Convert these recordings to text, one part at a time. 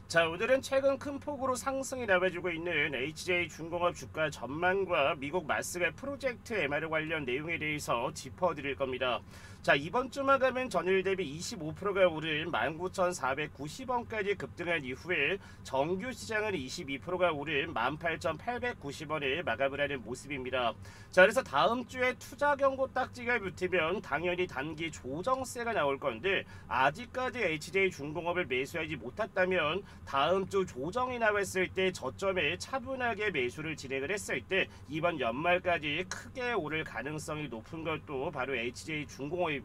자, 오늘은 최근 큰 폭으로 상승이 나와주고 있는 HJ중공업 주가 전망과 미국 마스가 프로젝트 MR 관련 내용에 대해서 짚어드릴 겁니다. 자, 이번 주만 가면 전일 대비 25%가 오른 19,490원까지 급등한 이후에 정규 시장은 22%가 오른 18,890원에 마감을 하는 모습입니다. 자, 그래서 다음 주에 투자 경고 딱지가 붙으면 당연히 단기 조정세가 나올 건데, 아직까지 HJ중공업을 매수하지 못했다면 다음 주 조정이 나왔을 때 저점에 차분하게 매수를 진행을 했을 때 이번 연말까지 크게 오를 가능성이 높은 것도 바로 HJ중공업입니다.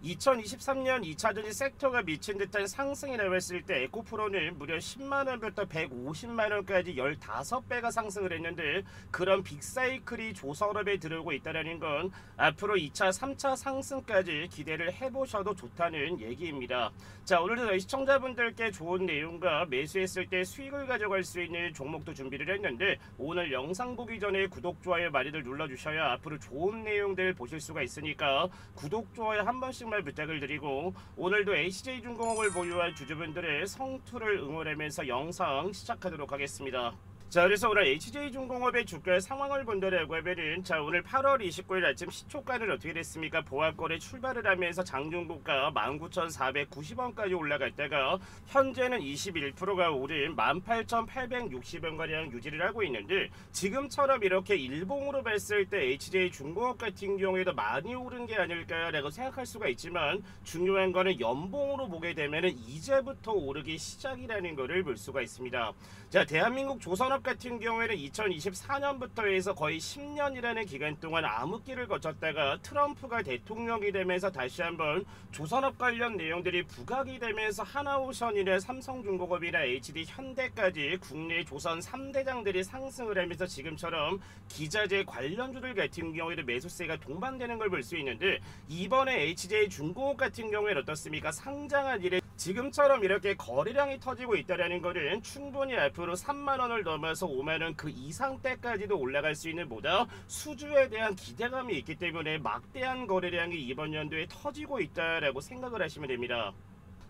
2023년 2차전지 섹터가 미친 듯한 상승이 나왔을 때 에코프로는 무려 10만원부터 150만원까지 15배가 상승을 했는데, 그런 빅사이클이 조선업에 들어오고 있다는 건 앞으로 2차 3차 상승까지 기대를 해보셔도 좋다는 얘기입니다. 자, 오늘도 저희 시청자분들께 좋은 내용과 매수했을 때 수익을 가져갈 수 있는 종목도 준비를 했는데, 오늘 영상 보기 전에 구독, 좋아요 많이들 눌러주셔야 앞으로 좋은 내용들 보실 수가 있으니까 구독, 좋아요 한 번씩 부탁을 드리고, 오늘도 HJ중공업을 보유한 주주분들의 성투를 응원하면서 영상 시작하도록 하겠습니다. 자, 그래서 오늘 HJ중공업의 주가 상황을 본다라고 하면은, 자, 오늘 8월 29일 아침 시초가는 어떻게 됐습니까? 보합권에 출발을 하면서 장중고가 19,490원까지 올라갔다가 현재는 21%가 오른 18,860원가량 유지를 하고 있는데, 지금처럼 이렇게 일봉으로 봤을 때 HJ중공업 같은 경우에도 많이 오른 게 아닐까라고 생각할 수가 있지만, 중요한 거는 연봉으로 보게 되면은 이제부터 오르기 시작이라는 것을 볼 수가 있습니다. 자, 대한민국 조선업 같은 경우에는 2024년부터 해서 거의 10년이라는 기간 동안 암흑기를 거쳤다가 트럼프가 대통령이 되면서 다시 한번 조선업 관련 내용들이 부각이 되면서 하나오션이나 삼성중공업이나 HD 현대까지 국내 조선 3대장들이 상승을 하면서 지금처럼 기자재 관련주들 같은 경우에도 매수세가 동반되는 걸 볼 수 있는데, 이번에 HJ중공업 같은 경우에는 어떻습니까? 상장한 이래 지금처럼 이렇게 거래량이 터지고 있다는 것은 충분히 앞으로 3만원을 넘어서 5만원 그 이상대까지도 올라갈 수 있는 보다 수주에 대한 기대감이 있기 때문에 막대한 거래량이 이번 연도에 터지고 있다라고 생각을 하시면 됩니다.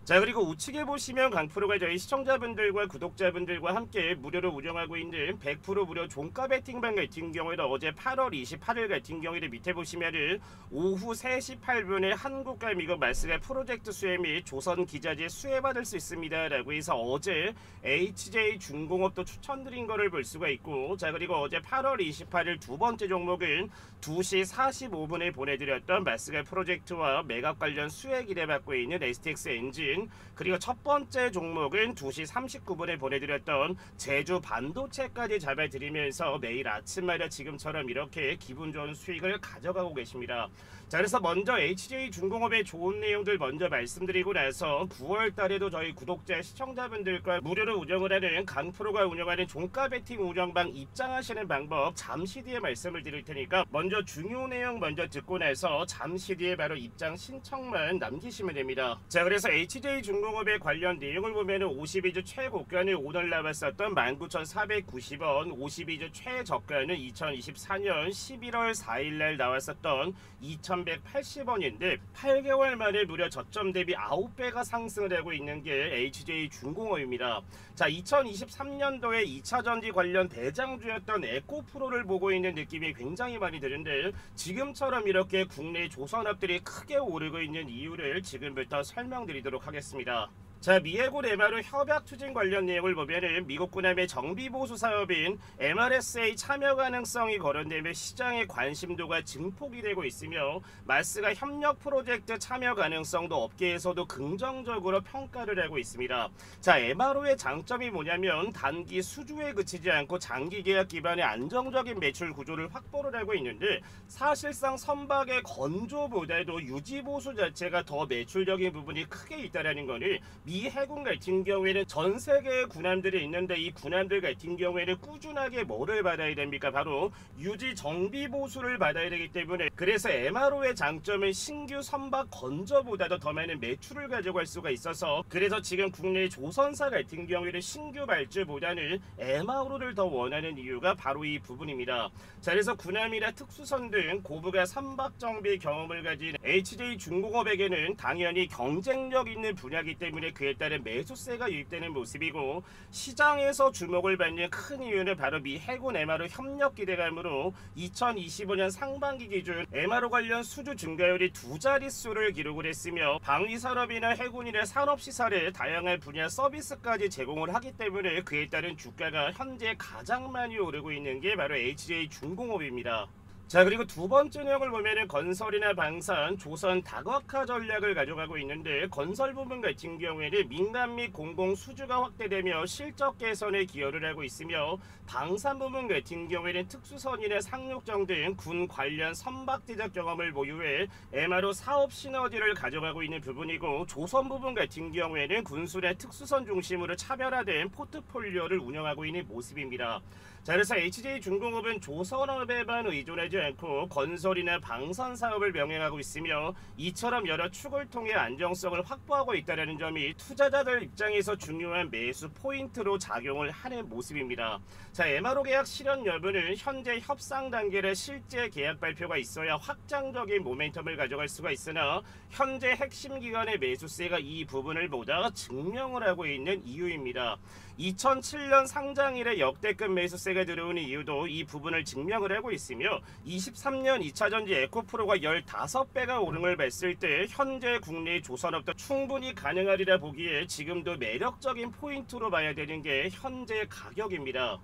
자, 그리고 우측에 보시면 강프로가 저희 시청자분들과 구독자분들과 함께 무료로 운영하고 있는 100% 무료 종가 배팅방 같은 경우에도 어제 8월 28일 같은 경우에도 밑에 보시면은 오후 3시 8분에 한국과 미국 마스가 프로젝트 수혜 및 조선 기자재 수혜받을 수 있습니다 라고 해서 어제 HJ중공업도 추천드린 거를 볼 수가 있고, 자, 그리고 어제 8월 28일 두 번째 종목은 2시 45분에 보내드렸던 마스가 프로젝트와 매각 관련 수혜 기대받고 있는 STX 엔진, 그리고 첫 번째 종목은 2시 39분에 보내드렸던 제주 반도체까지 잡아드리면서 매일 아침마다 지금처럼 이렇게 기분 좋은 수익을 가져가고 계십니다. 자, 그래서 먼저 HJ중공업의 좋은 내용들 먼저 말씀드리고 나서 9월 달에도 저희 구독자 시청자분들과 무료로 운영을 하는 강프로가 운영하는 종가 배팅 운영방 입장하시는 방법 잠시 뒤에 말씀을 드릴 테니까 먼저 중요 내용 먼저 듣고 나서 잠시 뒤에 바로 입장 신청만 남기시면 됩니다. 자, 그래서 HJ중공업의 관련 내용을 보면은 52주 최고가는 오늘 나왔었던 19,490원, 52주 최저가는 2024년 11월 4일날 나왔었던 2,180원인데 8개월 만에 무려 저점 대비 9배가 상승을 하고 있는 게 HJ중공업입니다. 자, 2023년도에 2차전지 관련 대장주였던 에코프로를 보고 있는 느낌이 굉장히 많이 드는데, 지금처럼 이렇게 국내 조선업들이 크게 오르고 있는 이유를 지금부터 설명드리도록 하겠습니다. 자, 미해군 MRO 협약 추진 관련 내용을 보면은 미국 군함의 정비보수 사업인 MRSA 참여 가능성이 거론되며 시장의 관심도가 증폭이 되고 있으며, 마스가 협력 프로젝트 참여 가능성도 업계에서도 긍정적으로 평가를 하고 있습니다. 자, MRO의 장점이 뭐냐면 단기 수주에 그치지 않고 장기 계약 기반의 안정적인 매출 구조를 확보를 하고 있는데, 사실상 선박의 건조보다도 유지보수 자체가 더 매출적인 부분이 크게 있다는 거는, 이 해군 같은 경우에는 전 세계의 군함들이 있는데 이 군함들 같은 경우에는 꾸준하게 뭐를 받아야 됩니까? 바로 유지 정비 보수를 받아야 되기 때문에, 그래서 MRO의 장점은 신규 선박 건조보다도 더 많은 매출을 가져갈 수가 있어서, 그래서 지금 국내 조선사 같은 경우에는 신규 발주보다는 MRO를 더 원하는 이유가 바로 이 부분입니다. 자, 그래서 군함이나 특수선 등 고부가 선박 정비 경험을 가진 HJ중공업에게는 당연히 경쟁력 있는 분야이기 때문에 그에 따른 매수세가 유입되는 모습이고, 시장에서 주목을 받는 큰 이유는 바로 미 해군 MRO 협력 기대감으로 2025년 상반기 기준 MRO 관련 수주 증가율이 두 자릿수를 기록을 했으며, 방위산업이나 해군이나 산업시설의 다양한 분야 서비스까지 제공을 하기 때문에 그에 따른 주가가 현재 가장 많이 오르고 있는 게 바로 HJ중공업입니다. 자, 그리고 두 번째 내용을 보면은 건설이나 방산, 조선 다각화 전략을 가져가고 있는데, 건설 부분 같은 경우에는 민간 및 공공 수주가 확대되며 실적 개선에 기여를 하고 있으며, 방산 부분 같은 경우에는 특수선이나 상륙정 등 군 관련 선박 제작 경험을 보유해 MRO 사업 시너지를 가져가고 있는 부분이고, 조선 부분 같은 경우에는 군수나 특수선 중심으로 차별화된 포트폴리오를 운영하고 있는 모습입니다. 자, 그래서 HJ중공업은 조선업에만 의존하지 않고 건설이나 방산 사업을 병행하고 있으며, 이처럼 여러 축을 통해 안정성을 확보하고 있다는 점이 투자자들 입장에서 중요한 매수 포인트로 작용을 하는 모습입니다. 자, MRO 계약 실현 여부는 현재 협상 단계의 실제 계약 발표가 있어야 확장적인 모멘텀을 가져갈 수가 있으나, 현재 핵심 기관의 매수세가 이 부분을 보다 증명을 하고 있는 이유입니다. 2007년 상장 이래 역대급 매수세가 들어오는 이유도 이 부분을 증명을 하고 있으며, 23년 2차전지 에코프로가 15배가 오른 걸 봤을 때 현재 국내 조선업도 충분히 가능하리라 보기에 지금도 매력적인 포인트로 봐야 되는 게 현재 가격입니다.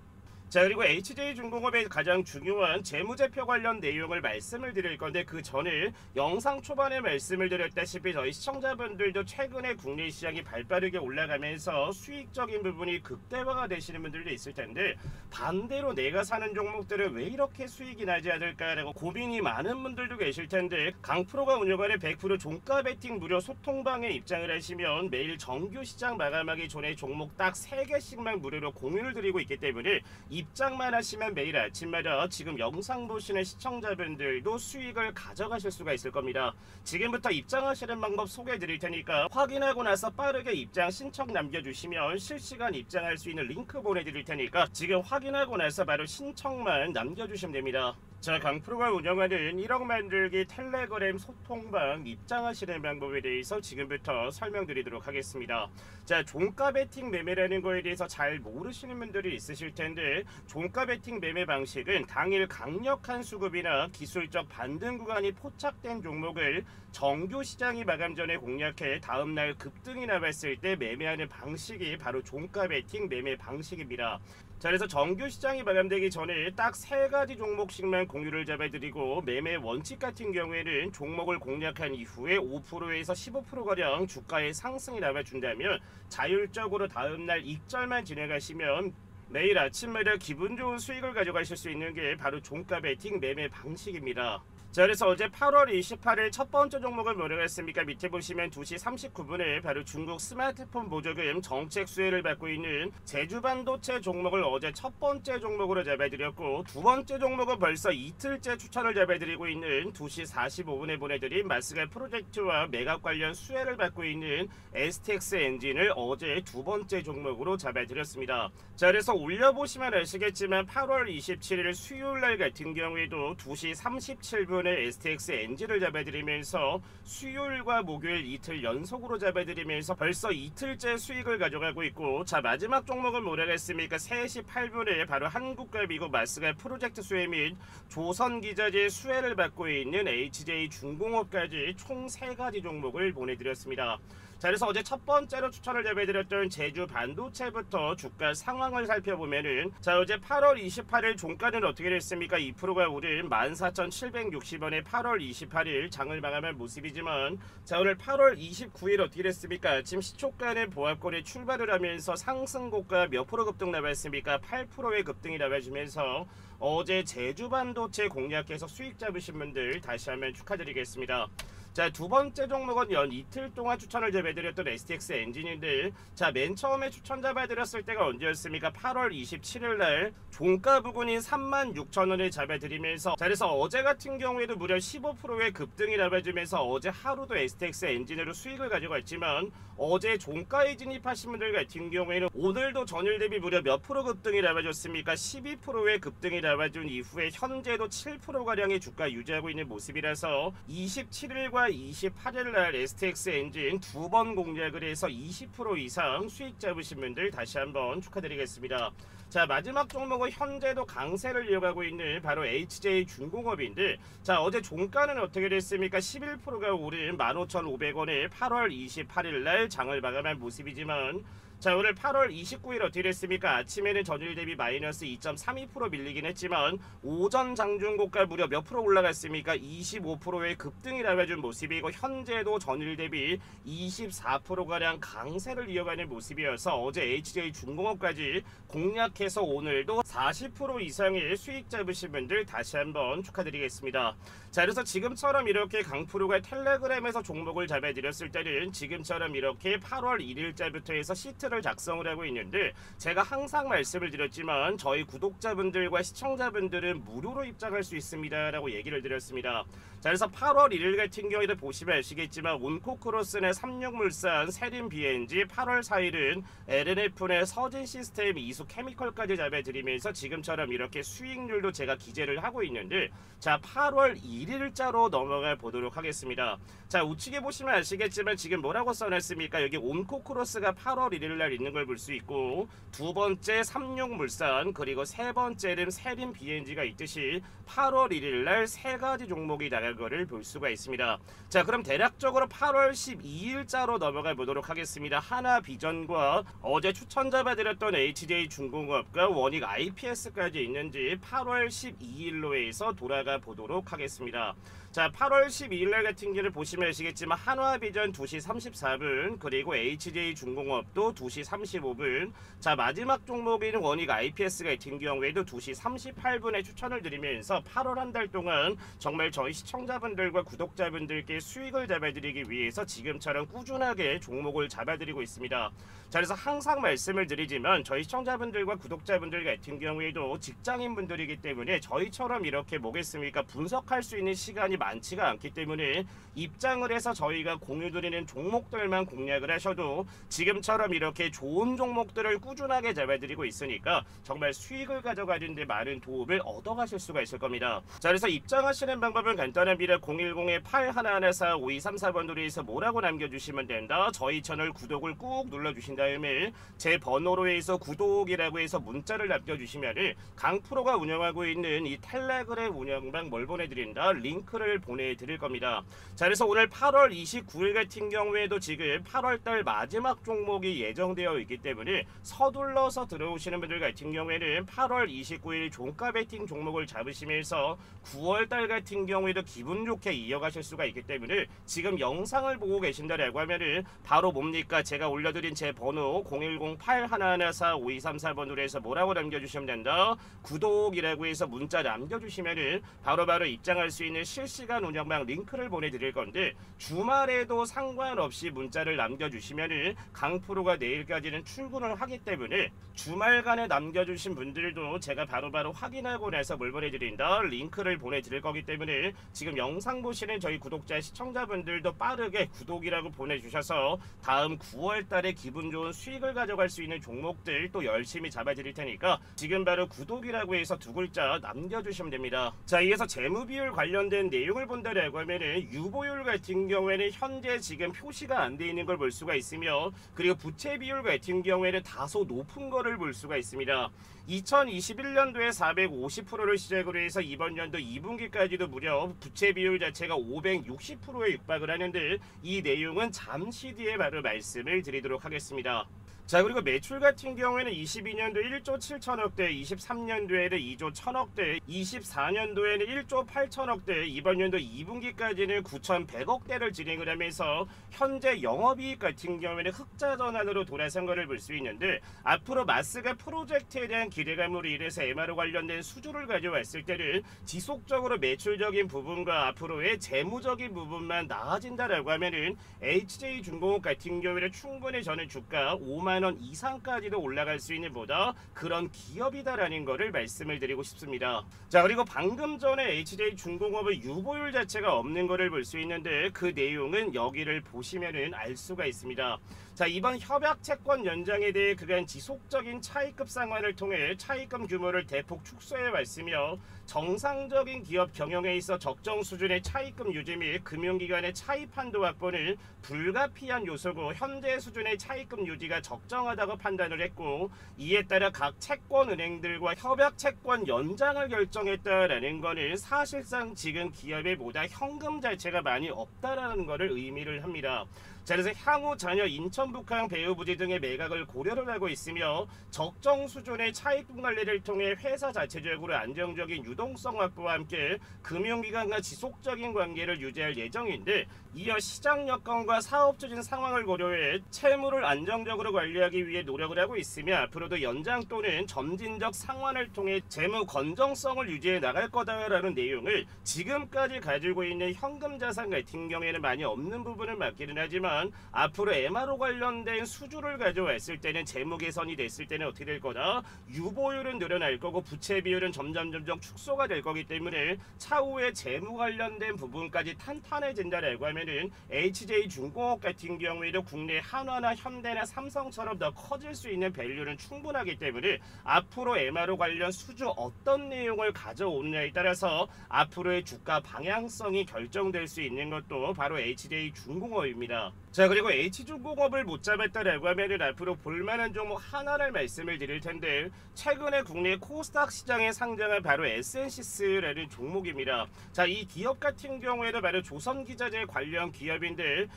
자, 그리고 HJ중공업의 가장 중요한 재무제표 관련 내용을 말씀을 드릴 건데, 그 전에 영상 초반에 말씀을 드렸다시피 저희 시청자분들도 최근에 국내 시장이 발빠르게 올라가면서 수익적인 부분이 극대화가 되시는 분들도 있을 텐데, 반대로 내가 사는 종목들은 왜 이렇게 수익이 나지 않을까라고 고민이 많은 분들도 계실 텐데, 강프로가 운영하는 100% 종가 베팅 무료 소통방에 입장을 하시면 매일 정규 시장 마감하기 전에 종목 딱 3개씩만 무료로 공유를 드리고 있기 때문에 입장만 하시면 매일 아침마다 지금 영상 보시는 시청자분들도 수익을 가져가실 수가 있을 겁니다. 지금부터 입장하시는 방법 소개해 드릴 테니까 확인하고 나서 빠르게 입장 신청 남겨주시면 실시간 입장할 수 있는 링크 보내드릴 테니까 지금 확인하고 나서 바로 신청만 남겨주시면 됩니다. 자, 강프로가 운영하는 1억 만들기 텔레그램 소통방 입장하시는 방법에 대해서 지금부터 설명드리도록 하겠습니다. 자, 종가 베팅 매매라는 거에 대해서 잘 모르시는 분들이 있으실 텐데, 종가 베팅 매매 방식은 당일 강력한 수급이나 기술적 반등 구간이 포착된 종목을 정규 시장이 마감 전에 공략해 다음날 급등이 나왔을 때 매매하는 방식이 바로 종가 베팅 매매 방식입니다. 자, 그래서 정규 시장이 마감되기 전에 딱 3가지 종목씩만 공유를 잡아드리고, 매매 원칙 같은 경우에는 종목을 공략한 이후에 5%에서 15%가량 주가의 상승이 나와준다면 자율적으로 다음날 익절만 진행하시면 매일 아침마다 기분 좋은 수익을 가져가실 수 있는 게 바로 종가 베팅 매매 방식입니다. 자, 그래서 어제 8월 28일 첫 번째 종목을 뭐라고 했습니까? 밑에 보시면 2시 39분에 바로 중국 스마트폰 보조금 정책 수혜를 받고 있는 제주반도체 종목을 어제 첫 번째 종목으로 잡아드렸고, 두 번째 종목은 벌써 이틀째 추천을 잡아드리고 있는 2시 45분에 보내드린 마스가 프로젝트와 매각 관련 수혜를 받고 있는 STX 엔진을 어제 두 번째 종목으로 잡아드렸습니다. 자, 그래서 올려보시면 아시겠지만 8월 27일 수요일날 같은 경우에도 2시 37분 STX 엔진을 잡아드리면서 수요일과 목요일 이틀 연속으로 잡아드리면서 벌써 이틀째 수익을 가져가고 있고, 자, 마지막 종목은 뭐라고 했습니까? 3시 8분에 바로 한국과 미국 마스가 프로젝트 수혜 및 조선기자재 수혜를 받고 있는 HJ중공업까지 총 3가지 종목을 보내드렸습니다. 자, 그래서 어제 첫 번째로 추천을 잡아드렸던 제주 반도체부터 주가 상황을 살펴보면은, 자, 어제 8월 28일 종가는 어떻게 됐습니까? 2%가 오른 14,760원에 8월 28일 장을 마감한 모습이지만, 자, 오늘 8월 29일 어떻게 됐습니까? 아침 시초가는 보합권에 출발을 하면서 상승고가 몇 프로 급등 나왔습니까? 8%의 급등이 나와주면서 어제 제주 반도체 공략해서 수익 잡으신 분들 다시 한번 축하드리겠습니다. 자, 두 번째 종목은 연 이틀 동안 추천을 잡아드렸던 STX 엔진인데, 자, 맨 처음에 추천 잡아드렸을 때가 언제였습니까? 8월 27일날 종가 부근인 36,000원에 잡아드리면서, 자, 그래서 어제 같은 경우에도 무려 15%의 급등이 나와주면서 어제 하루도 STX 엔진으로 수익을 가져갔지만, 어제 종가에 진입하신 분들 같은 경우에는 오늘도 전일 대비 무려 몇 프로 급등이 나와줬습니까? 12%의 급등이 나와준 이후에 현재도 7%가량의 주가 유지하고 있는 모습이라서 27일과 18일과 28일날 STX 엔진 2번 공략을 해서 20% 이상 수익 잡으신 분들 다시 한번 축하드리겠습니다. 자, 마지막 종목은 현재도 강세를 이어가고 있는 바로 HJ중공업인데, 자, 어제 종가는 어떻게 됐습니까? 11%가 오른 15,500원에 8월 28일날 장을 마감한 모습이지만, 자, 오늘 8월 29일 어떻게 됐습니까? 아침에는 전일 대비 마이너스 2.32% 밀리긴 했지만 오전 장중고가 무려 몇 프로 올라갔습니까? 25%의 급등이 나와준 모습이고, 현재도 전일 대비 24%가량 강세를 이어가는 모습이어서 어제 HJ중공업까지 공략해서 오늘도 40% 이상의 수익 잡으신 분들 다시 한번 축하드리겠습니다. 자, 그래서 지금처럼 이렇게 강프로가 텔레그램에서 종목을 잡아드렸을 때는 지금처럼 이렇게 8월 1일자부터 해서 시트를 작성을 하고 있는데, 제가 항상 말씀을 드렸지만 저희 구독자분들과 시청자분들은 무료로 입장할 수 있습니다 라고 얘기를 드렸습니다. 자, 그래서 8월 1일 같은 경우에도 보시면 아시겠지만 온코크로스의 삼육물산, 세림 BNG, 8월 4일은 LNF의 서진 시스템, 이수 케미컬까지 잡아드리면서 지금처럼 이렇게 수익률도 제가 기재를 하고 있는데, 자, 8월 1일자로 넘어가 보도록 하겠습니다. 자, 우측에 보시면 아시겠지만 지금 뭐라고 써놨습니까? 여기 온코크로스가 8월 1일날 있는 걸 볼 수 있고, 두 번째 삼육물산, 그리고 세 번째는 세림 BNG가 있듯이 8월 1일날 세 가지 종목이 나갈 거를 볼 수가 있습니다. 자, 그럼 대략적으로 8월 12일자로 넘어가 보도록 하겠습니다. 하나비전과 어제 추천 잡아드렸던 HJ중공업과 원익 IPS까지 있는지 8월 12일로 해서 돌아가 보도록 하겠습니다. 자, 8월 12일날 같은 경우를 보시면 아시겠지만 한화비전 2시 34분, 그리고 HJ중공업도 2시 35분, 자, 마지막 종목인 원익 IPS 같은 경우에도 2시 38분에 추천을 드리면서 8월 한 달 동안 정말 저희 시청자분들과 구독자분들께 수익을 잡아드리기 위해서 지금처럼 꾸준하게 종목을 잡아드리고 있습니다. 자, 그래서 항상 말씀을 드리지만 저희 시청자분들과 구독자분들 같은 경우에도 직장인분들이기 때문에 저희처럼 이렇게 뭐겠습니까, 분석할 수 있는 시간이 많지가 않기 때문에 입장을 해서 저희가 공유드리는 종목들만 공략을 하셔도 지금처럼 이렇게 좋은 종목들을 꾸준하게 잡아드리고 있으니까 정말 수익을 가져가는 데 많은 도움을 얻어가실 수가 있을 겁니다. 자, 그래서 입장하시는 방법은 간단합니다. 010-8114-5234번으로 해서 뭐라고 남겨주시면 된다. 저희 채널 구독을 꾹 눌러주신 다음에 제 번호로 해서 구독이라고 해서 문자를 남겨주시면 강프로가 운영하고 있는 이 텔레그램 운영방 뭘 보내드린다, 링크를 보내드릴 겁니다. 자, 그래서 오늘 8월 29일 같은 경우에도 지금 8월달 마지막 종목이 예정되어 있기 때문에 서둘러서 들어오시는 분들 같은 경우에는 8월 29일 종가 베팅 종목을 잡으시면서 9월달 같은 경우에도 기분 좋게 이어가실 수가 있기 때문에 지금 영상을 보고 계신다라고 하면은 바로 뭡니까, 제가 올려드린 제 번호 010-8114-5234번으로 해서 뭐라고 남겨주시면 된다, 구독이라고 해서 문자 남겨주시면은 바로바로 입장할 수 있는 실시간 운영방 링크를 보내드릴 건데, 주말에도 상관없이 문자를 남겨주시면은 강프로가 내일까지는 출근을 하기 때문에 주말간에 남겨주신 분들도 제가 바로바로 확인하고 나서 뭘 보내드린다, 링크를 보내드릴 거기 때문에 지금 영상 보시는 저희 구독자 시청자분들도 빠르게 구독이라고 보내주셔서 다음 9월달에 기분 좋은 수익을 가져갈 수 있는 종목들 또 열심히 잡아드릴 테니까 지금 바로 구독이라고 해서 두 글자 남겨주시면 됩니다. 자, 이어서 재무비율 관련된 내용을 본다라고 하면은 유보율 같은 경우에는 현재 지금 표시가 안 돼 있는 걸 볼 수가 있으며, 그리고 부채 비율 같은 경우에는 다소 높은 거를 볼 수가 있습니다. 2021년도에 450%를 시작으로 해서 이번 연도 2분기까지도 무려 부채 비율 자체가 560%에 육박을 하는데, 이 내용은 잠시 뒤에 바로 말씀을 드리도록 하겠습니다. 자, 그리고 매출 같은 경우에는 22년도 1조 7천억대, 23년도에는 2조 1000억대, 24년도에는 1조 8천억대, 이번 연도 2분기까지는 9,100억대를 진행을 하면서 현재 영업이익 같은 경우에는 흑자 전환으로 돌아선 것을 볼 수 있는데, 앞으로 마스가 프로젝트에 대한 기대감으로 인해서 MRO 관련된 수주를 가져왔을 때는 지속적으로 매출적인 부분과 앞으로의 재무적인 부분만 나아진다라고 하면은 HJ중공업 같은 경우에는 충분히 저는 주가 5만 10만 원 이상까지도 올라갈 수 있는 보다 그런 기업이다라는 거를 말씀을 드리고 싶습니다. 자, 그리고 방금 전에 HJ중공업의 유보율 자체가 없는 거를 볼 수 있는데 그 내용은 여기를 보시면은 알 수가 있습니다. 자, 이번 협약 채권 연장에 대해 그간 지속적인 차입금 상환을 통해 차입금 규모를 대폭 축소해 왔으며 정상적인 기업 경영에 있어 적정 수준의 차입금 유지 및 금융기관의 차입 한도 확보는 불가피한 요소고 현재 수준의 차입금 유지가 적정하다고 판단을 했고 이에 따라 각 채권은행들과 협약 채권 연장을 결정했다라는 것은 사실상 지금 기업에 보다 현금 자체가 많이 없다라는 것을 의미를 합니다. 자, 그래서 향후 전혀 인천 북항 배후부지 등의 매각을 고려를 하고 있으며 적정 수준의 차입금 관리를 통해 회사 자체적으로 안정적인 유동성 확보와 함께 금융기관과 지속적인 관계를 유지할 예정인데 이어 시장 여건과 사업 추진 상황을 고려해 채무를 안정적으로 관리하기 위해 노력을 하고 있으며 앞으로도 연장 또는 점진적 상환을 통해 재무 건정성을 유지해 나갈 거다라는 내용을 지금까지 가지고 있는 현금 자산 같은 경우에는 많이 없는 부분을 맞기는 하지만 앞으로 MRO 관련된 수주를 가져왔을 때는 재무 개선이 됐을 때는 어떻게 될 거다? 유보율은 늘어날 거고 부채 비율은 점점 축소가 될 거기 때문에 차후에 재무 관련된 부분까지 탄탄해진다라고 하면은 HJ중공업 같은 경우에도 국내 한화나 현대나 삼성처럼 더 커질 수 있는 밸류는 충분하기 때문에 앞으로 MRO 관련 수주 어떤 내용을 가져오느냐에 따라서 앞으로의 주가 방향성이 결정될 수 있는 것도 바로 HJ중공업입니다. 자, 그리고 H중공업을 못 잡았다라고 하면은 앞으로 볼만한 종목 하나를 말씀을 드릴 텐데 최근에 국내 코스닥 시장에 상장한 바로 에센시스라는 종목입니다. 자, 이 기업 같은 경우에는 바로 조선기자재 관련 기업인데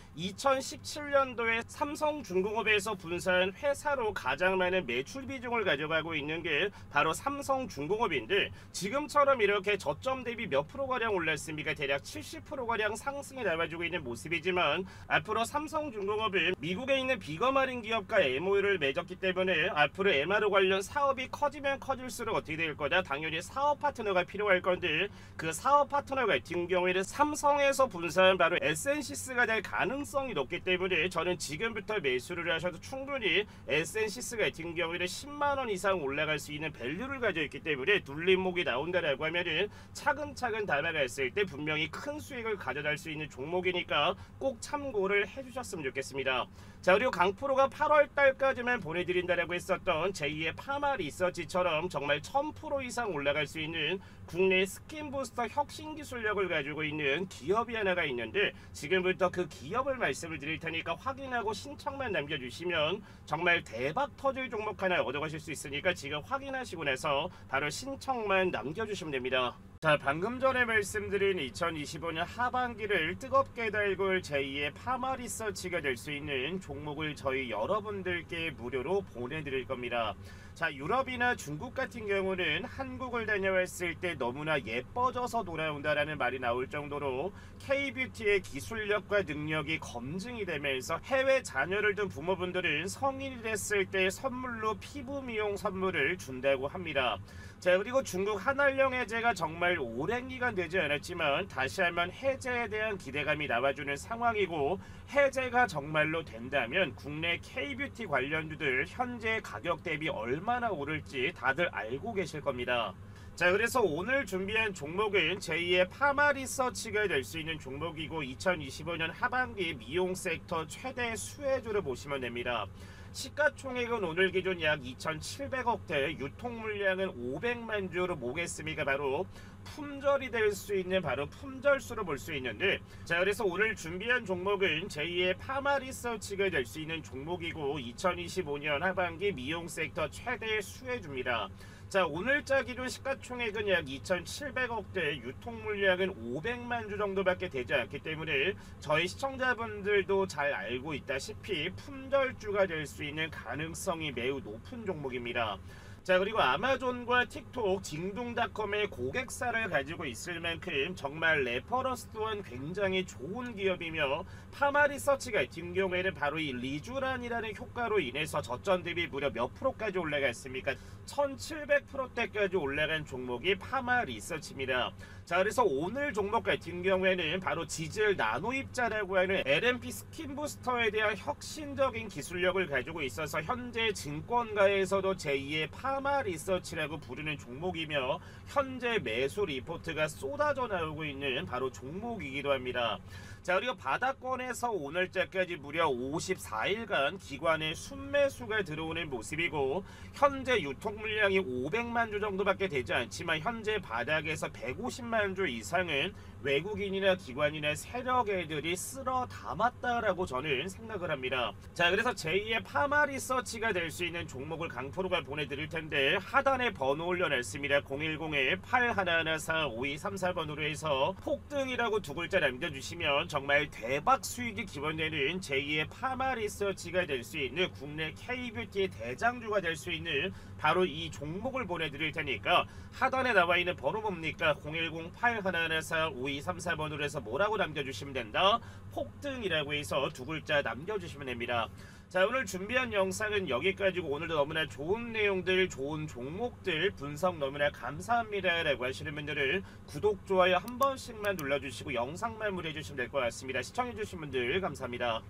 2017년도에 삼성중공업에서 분사한 회사로 가장 많은 매출 비중을 가져가고 있는 게 바로 삼성중공업인데 지금처럼 이렇게 저점 대비 몇 프로가량 올랐습니까? 대략 70%가량 상승이 나와주고 있는 모습이지만 앞으로 삼성중공업은 미국에 있는 비거마린 기업과 MOU를 맺었기 때문에 앞으로 MRO 관련 사업이 커지면 커질수록 어떻게 될 거다? 당연히 사업 파트너가 필요할 건데 그 사업 파트너 같은 경우에는 삼성에서 분사한 바로 에센시스가 될 가능성이 높기 때문에 저는 지금부터 매수를 하셔도 충분히 에센시스 같은 경우에는 10만원 이상 올라갈 수 있는 밸류를 가지고 있기 때문에 눌림목이 나온다라고 하면은 차근차근 담아갔을 때 분명히 큰 수익을 가져갈 수 있는 종목이니까 꼭 참고를 해주셨으면 좋겠습니다. 자, 그리고 강프로가 8월달까지만 보내드린다라고 했었던 제2의 파마 리서치처럼 정말 1000% 이상 올라갈 수 있는 국내 스킨부스터 혁신 기술력을 가지고 있는 기업이 하나가 있는데 지금부터 그 기업을 말씀을 드릴 테니까 확인하고 신청만 남겨주시면 정말 대박 터질 종목 하나 얻어가실 수 있으니까 지금 확인하시고 나서 바로 신청만 남겨주시면 됩니다. 자, 방금 전에 말씀드린 2025년 하반기를 뜨겁게 달굴 제2의 파마 리서치가 될 수 있는 종목을 저희 여러분들께 무료로 보내드릴 겁니다. 자, 유럽이나 중국 같은 경우는 한국을 다녀왔을 때 너무나 예뻐져서 돌아온다라는 말이 나올 정도로 K뷰티의 기술력과 능력이 검증이 되면서 해외 자녀를 둔 부모분들은 성인이 됐을 때 선물로 피부 미용 선물을 준다고 합니다. 자, 그리고 중국 한알령 해제가 정말 오랜 기간 되지 않았지만 다시 한번 해제에 대한 기대감이 나와주는 상황이고 해제가 정말로 된다면 국내 K뷰티 관련주들 현재 가격 대비 얼마나 오를지 다들 알고 계실 겁니다. 자, 그래서 오늘 준비한 종목은 제2의 파마 리서치가 될 수 있는 종목이고 2025년 하반기 미용 섹터 최대 수혜주를 보시면 됩니다. 시가총액은 오늘 기준 약 2,700억대, 유통 물량은 500만 주로 보겠습니까? 바로 품절이 될 수 있는 바로 품절수로 볼 수 있는데 자, 그래서 오늘 준비한 종목은 제2의 파마 리서치가 될 수 있는 종목이고 2025년 하반기 미용 섹터 최대 수혜주입니다. 자, 오늘자 기준 시가총액은 약 2,700억대, 유통 물량은 500만 주 정도밖에 되지 않기 때문에 저희 시청자분들도 잘 알고 있다시피 품절주가 될 수 있는 가능성이 매우 높은 종목입니다. 자, 그리고 아마존과 틱톡, 징둥닷컴의 고객사를 가지고 있을 만큼 정말 레퍼런스 또한 굉장히 좋은 기업이며 파마 리서치 같은 경우에는 바로 이 리쥬란이라는 효과로 인해서 저점 대비 무려 몇 프로까지 올라갔습니까? 1700%대까지 올라간 종목이 파마 리서치입니다. 자, 그래서 오늘 종목 같은 경우에는 바로 지질 나노입자라고 하는 LNP 스킨 부스터에 대한 혁신적인 기술력을 가지고 있어서 현재 증권가에서도 제2의 파마 리서치라고 부르는 종목이며 현재 매수 리포트가 쏟아져 나오고 있는 바로 종목이기도 합니다. 자, 그리고 바닥권에서 오늘자까지 무려 54일간 기관의 순매수가 들어오는 모습이고 현재 유통 물량이 500만 주 정도밖에 되지 않지만 현재 바닥에서 150만 주 이상은 외국인이나 기관이나 세력 애들이 쓸어 담았다라고 저는 생각을 합니다. 자, 그래서 제2의 파마 리서치가 될 수 있는 종목을 강프로가 보내드릴 텐데 하단에 번호 올려놨습니다. 010-8114-5234번으로 해서 폭등이라고 두 글자 남겨주시면 정말 대박 수익이 기원되는 제2의 파마 리서치가 될 수 있는 국내 K뷰티의 대장주가 될 수 있는 바로 이 종목을 보내드릴 테니까 하단에 나와 있는 번호 뭡니까? 010-8114-5234번으로 해서 뭐라고 남겨주시면 된다. 폭등이라고 해서 두 글자 남겨주시면 됩니다. 자, 오늘 준비한 영상은 여기까지고 오늘도 너무나 좋은 내용들, 좋은 종목들 분석 너무나 감사합니다 라고 하시는 분들은 구독, 좋아요 한 번씩만 눌러주시고 영상 마무리해 주시면 될 것 같습니다. 시청해 주신 분들 감사합니다.